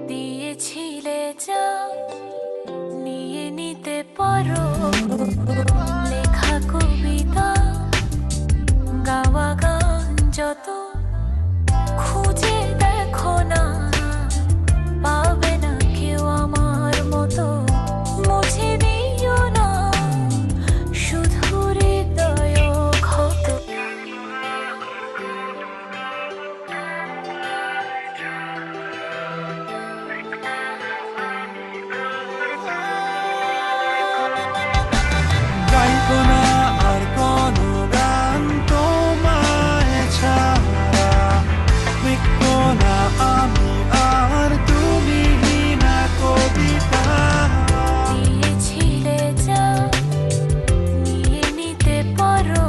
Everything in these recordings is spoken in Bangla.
দিয়েছিলে যা নিয়ে নিতে পারো, লেখা কবিতা গাওয়া গান যত খুঁজে দেখো না, পাবে না কেউ আমার মতো। মুছে দিও না শুধু হৃদয় ক্ষত। গাইবো না আর কোনো গান তোমায় ছাড়া, লিখবো না আমি আর তুমি না কবিতা। দিয়েছিলে যা নিয়ে নিতে পারো,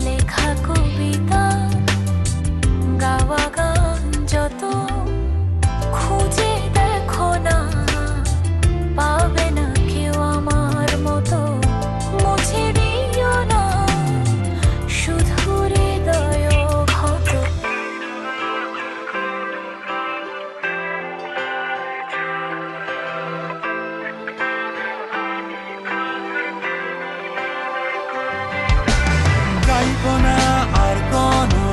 লেখা কবিতা গাওয়া গান যত খুঁজে দেখো না, পাবে না কেউ আমার মতো। মুছে দিও না শুধু হৃদয় ক্ষত। গাইবো না আর কোনো